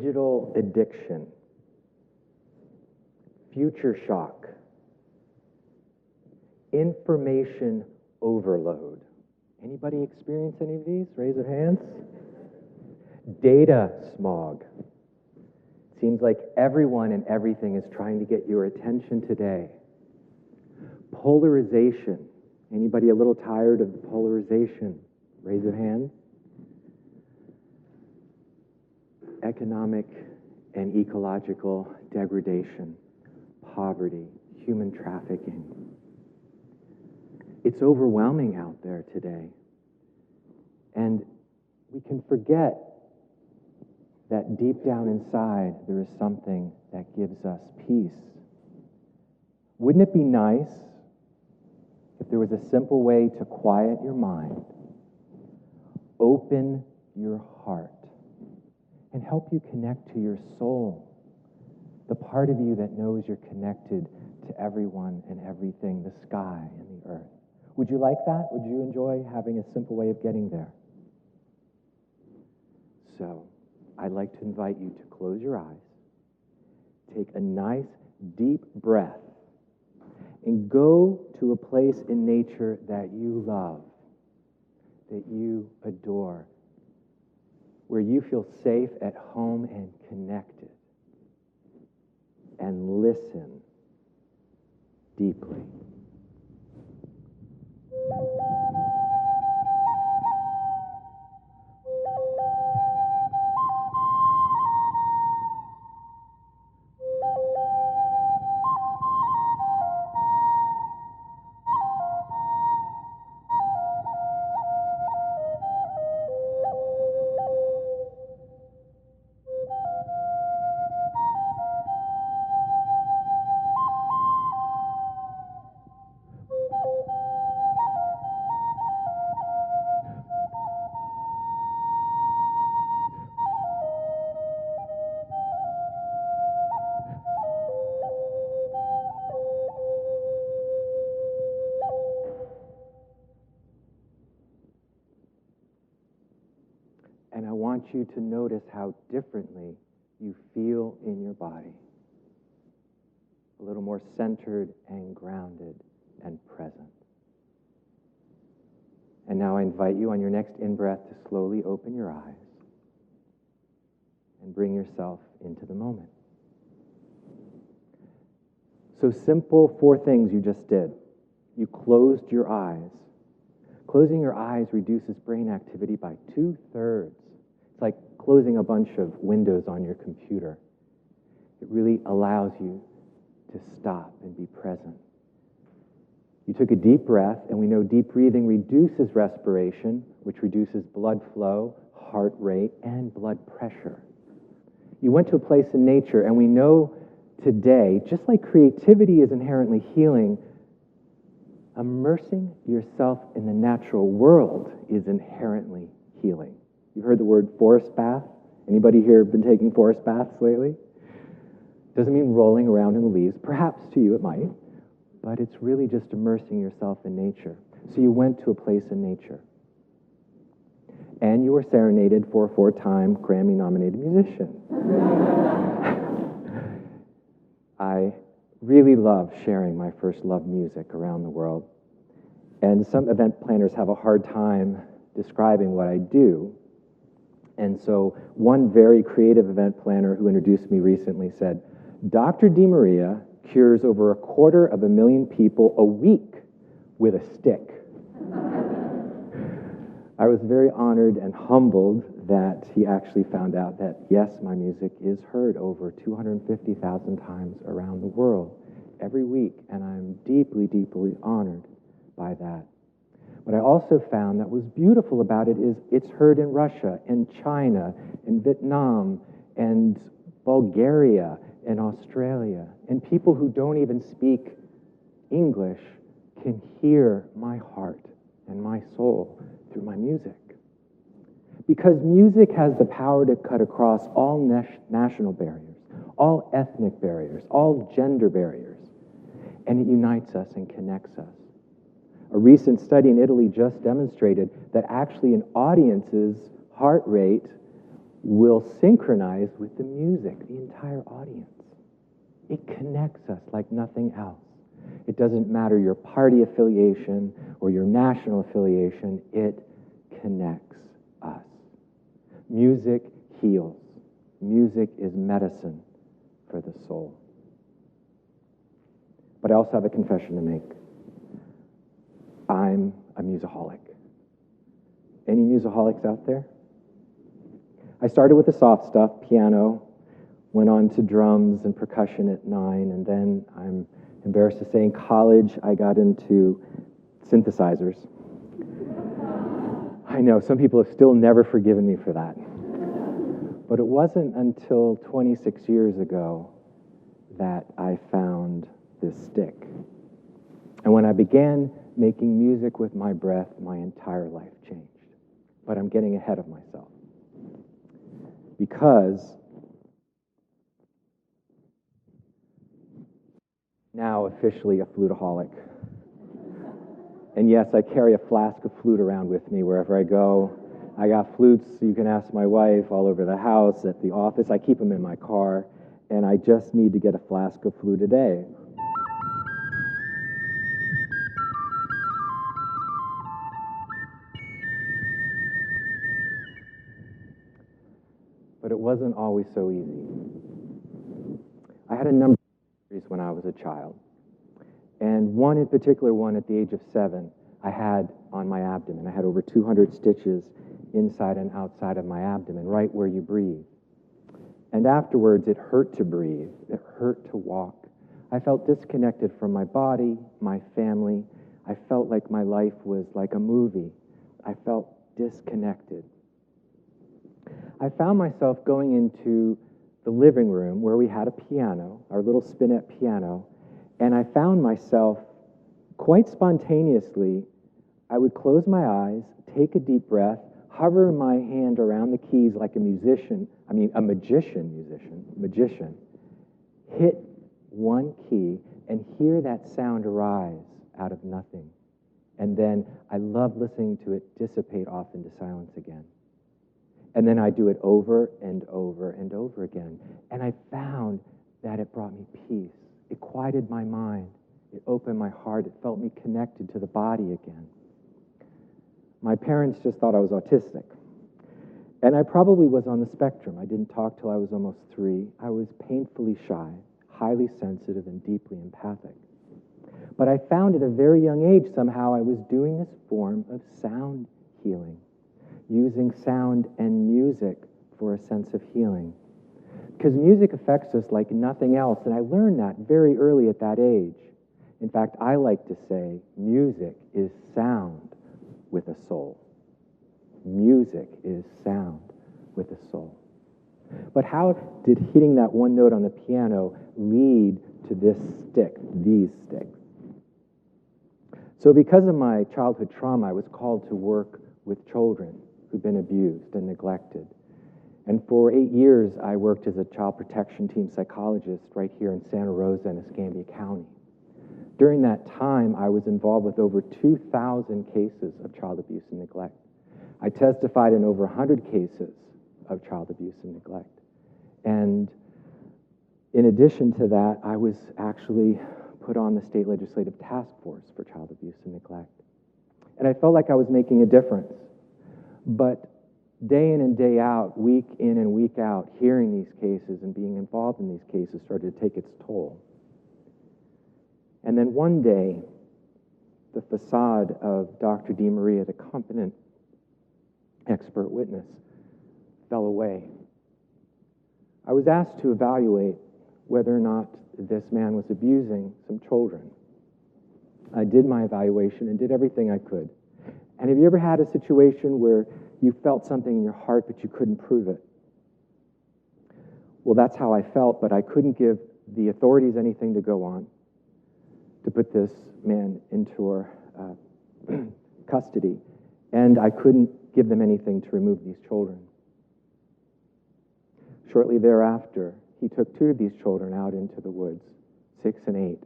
digital addiction, future shock, information overload. Anybody experience any of these? Raise your hands. Data smog. Seems like everyone and everything is trying to get your attention today. Polarization. Anybody a little tired of the polarization? Raise your hand. Economic and ecological degradation, poverty, human trafficking. It's overwhelming out there today. And we can forget that deep down inside there is something that gives us peace. Wouldn't it be nice if there was a simple way to quiet your mind, open your heart, and help you connect to your soul, the part of you that knows you're connected to everyone and everything, the sky and the earth? Would you like that? Would you enjoy having a simple way of getting there? So, I'd like to invite you to close your eyes, take a nice deep breath, and go to a place in nature that you love, that you adore, where you feel safe at home and connected, and listen deeply. And I want you to notice how differently you feel in your body. A little more centered and grounded and present. And now I invite you on your next in-breath to slowly open your eyes and bring yourself into the moment. So simple 4 things you just did. You closed your eyes. Closing your eyes reduces brain activity by 2/3. It's like closing a bunch of windows on your computer. It really allows you to stop and be present. You took a deep breath, and we know deep breathing reduces respiration, which reduces blood flow, heart rate, and blood pressure. You went to a place in nature, and we know today, just like creativity is inherently healing, immersing yourself in the natural world is inherently healing. You've heard the word forest bath? Anybody here been taking forest baths lately? Doesn't mean rolling around in the leaves. Perhaps to you it might, but it's really just immersing yourself in nature. So you went to a place in nature. And you were serenaded for a 4-time Grammy-nominated musician. I really love sharing my first love music around the world. And some event planners have a hard time describing what I do. And so one very creative event planner who introduced me recently said, Dr. DeMaria cures over 250,000 people a week with a stick. I was very honored and humbled that he actually found out that, yes, my music is heard over 250,000 times around the world every week, and I'm deeply, deeply honored by that. What I also found that was beautiful about it is it's heard in Russia, in China, in Vietnam, and Bulgaria, and Australia. And people who don't even speak English can hear my heart and my soul through my music. Because music has the power to cut across all national barriers, all ethnic barriers, all gender barriers, and it unites us and connects us. A recent study in Italy just demonstrated that actually an audience's heart rate will synchronize with the music, the entire audience. It connects us like nothing else. It doesn't matter your party affiliation or your national affiliation, it connects us. Music heals. Music is medicine for the soul. But I also have a confession to make. I'm a musaholic. Any musaholics out there? I started with the soft stuff, piano, went on to drums and percussion at 9, and then I'm embarrassed to say in college I got into synthesizers. I know, some people have still never forgiven me for that. But it wasn't until 26 years ago that I found this stick. And when I began making music with my breath, my entire life changed. But I'm getting ahead of myself. Because now officially a flutaholic. And yes, I carry a flask of flute around with me wherever I go. I got flutes, you can ask my wife, all over the house, at the office. I keep them in my car, and I just need to get a flask of flute a day. But it wasn't always so easy. I had a number of injuries when I was a child. And one in particular, one at the age of 7, I had on my abdomen. I had over 200 stitches inside and outside of my abdomen, right where you breathe. And afterwards, it hurt to breathe. It hurt to walk. I felt disconnected from my body, my family. I felt like my life was like a movie. I felt disconnected. I found myself going into the living room where we had a piano, our little spinet piano, and I found myself quite spontaneously, I would close my eyes, take a deep breath, hover my hand around the keys like a magician, hit one key and hear that sound arise out of nothing. And then I love listening to it dissipate off into silence again. And then I do it over and over and over again. And I found that it brought me peace. It quieted my mind. It opened my heart. It felt me connected to the body again. My parents just thought I was autistic. And I probably was on the spectrum. I didn't talk till I was almost 3. I was painfully shy, highly sensitive, and deeply empathic. But I found at a very young age somehow I was doing this form of sound healing, using sound and music for a sense of healing. Because music affects us like nothing else, and I learned that very early at that age. In fact, I like to say music is sound with a soul. Music is sound with a soul. But how did hitting that one note on the piano lead to this stick, these sticks? So because of my childhood trauma, I was called to work with children who'd been abused and neglected. And for 8 years, I worked as a child protection team psychologist right here in Santa Rosa and Escambia County. During that time, I was involved with over 2,000 cases of child abuse and neglect. I testified in over 100 cases of child abuse and neglect. And in addition to that, I was actually put on the state legislative task force for child abuse and neglect. And I felt like I was making a difference. But day in and day out, week in and week out, hearing these cases and being involved in these cases started to take its toll. And then one day, the facade of Dr. DeMaria, the competent expert witness, fell away. I was asked to evaluate whether or not this man was abusing some children. I did my evaluation and did everything I could. And have you ever had a situation where you felt something in your heart but you couldn't prove it? Well, that's how I felt, but I couldn't give the authorities anything to go on to put this man into our custody, and I couldn't give them anything to remove these children. Shortly thereafter, he took 2 of these children out into the woods, 6 and 8,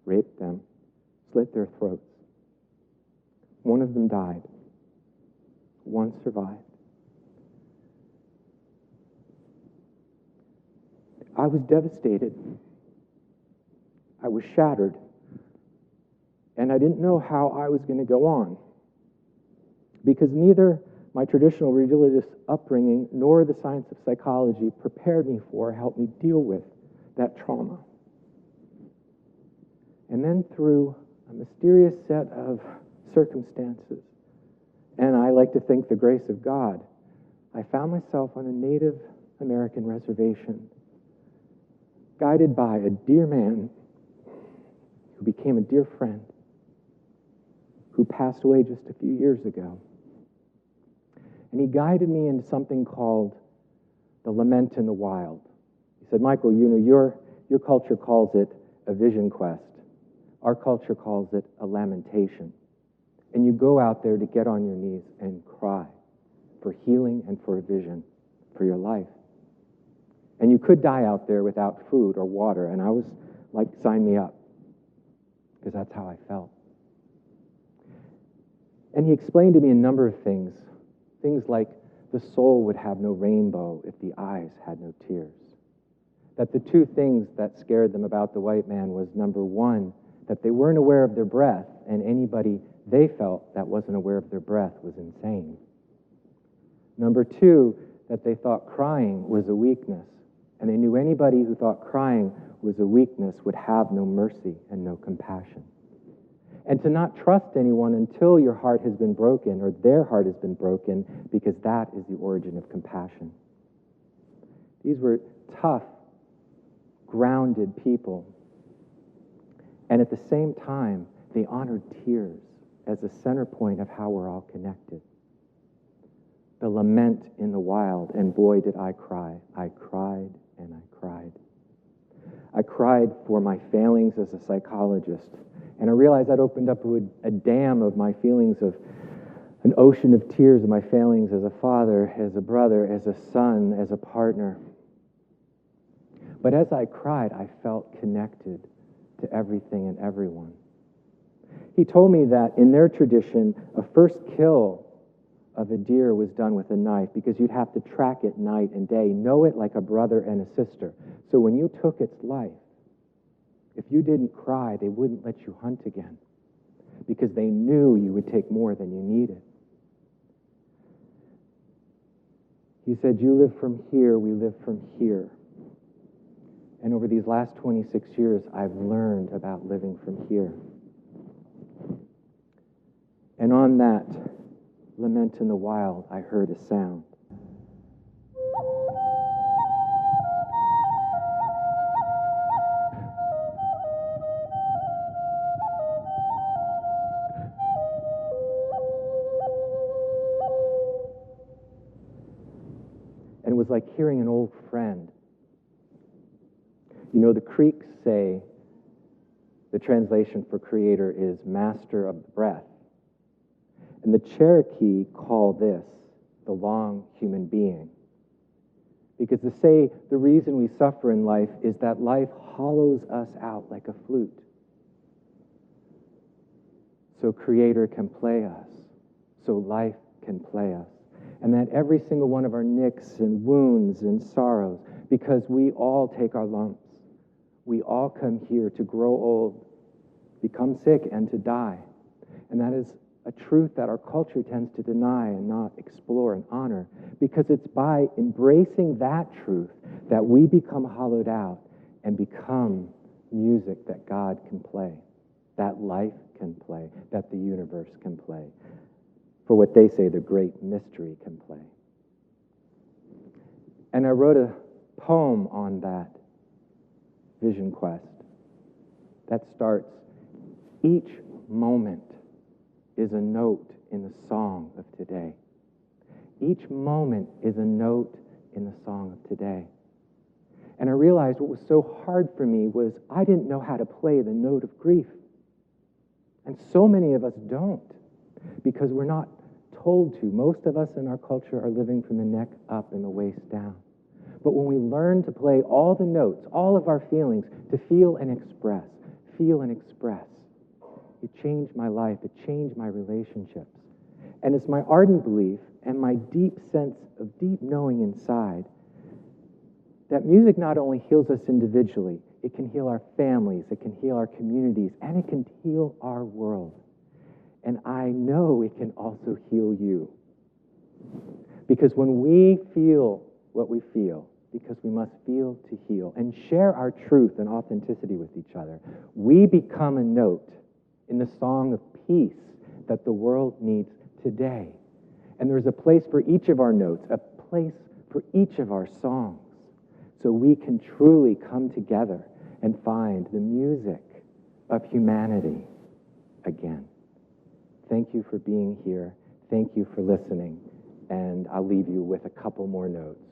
raped them, slit their throats. One of them died. One survived. I was devastated. I was shattered. And I didn't know how I was going to go on, because neither my traditional religious upbringing nor the science of psychology prepared me for, helped me deal with that trauma. And then through a mysterious set of circumstances, and I like to think the grace of God, I found myself on a Native American reservation, guided by a dear man who became a dear friend, who passed away just a few years ago. And he guided me into something called the lament in the wild. He said, Michael, you know, your culture calls it a vision quest. Our culture calls it a lamentation. And you go out there to get on your knees and cry for healing and for a vision for your life. And you could die out there without food or water. And I was like, sign me up, because that's how I felt. And he explained to me a number of things. Things like the soul would have no rainbow if the eyes had no tears. That the two things that scared them about the white man was, number one, that they weren't aware of their breath, and anybody they felt that wasn't aware of their breath was insane. Number two, that they thought crying was a weakness, and they knew anybody who thought crying was a weakness would have no mercy and no compassion. And to not trust anyone until your heart has been broken or their heart has been broken, because that is the origin of compassion. These were tough, grounded people. And at the same time, they honored tears as the center point of how we're all connected. The lament in the wild, and boy, did I cry. I cried and I cried. I cried for my failings as a psychologist. And I realized that opened up a dam of my feelings, of an ocean of tears of my failings as a father, as a brother, as a son, as a partner. But as I cried, I felt connected to everything and everyone. He told me that in their tradition, a first kill of a deer was done with a knife, because you'd have to track it night and day, know it like a brother and a sister. So when you took its life, if you didn't cry, they wouldn't let you hunt again, because they knew you would take more than you needed. He said, you live from here, we live from here. And over these last 26 years, I've learned about living from here. And on that lament in the wild, I heard a sound. And it was like hearing an old friend. You know, the Creeks say the translation for creator is master of the breath. And the Cherokee call this the long human being. Because they say the reason we suffer in life is that life hollows us out like a flute. So creator can play us. So life can play us. And that every single one of our nicks and wounds and sorrows, because we all take our lumps. We all come here to grow old, become sick, and to die. And that is a truth that our culture tends to deny and not explore and honor, because it's by embracing that truth that we become hollowed out and become music that God can play, that life can play, that the universe can play. For what they say, the great mystery can play. And I wrote a poem on that vision quest that starts, each moment is a note in the song of today. Each moment is a note in the song of today. And I realized what was so hard for me was I didn't know how to play the note of grief. And so many of us don't, because we're not told to. Most of us in our culture are living from the neck up and the waist down. But when we learn to play all the notes, all of our feelings, to feel and express, it changed my life. It changed my relationships. And it's my ardent belief and my deep sense of deep knowing inside that music not only heals us individually, it can heal our families, it can heal our communities, and it can heal our world. And I know it can also heal you. Because when we feel what we feel, because we must feel to heal, and share our truth and authenticity with each other, we become a note in the song of peace that the world needs today. And there's a place for each of our notes, a place for each of our songs, so we can truly come together and find the music of humanity again. Thank you for being here. Thank you for listening. And I'll leave you with a couple more notes.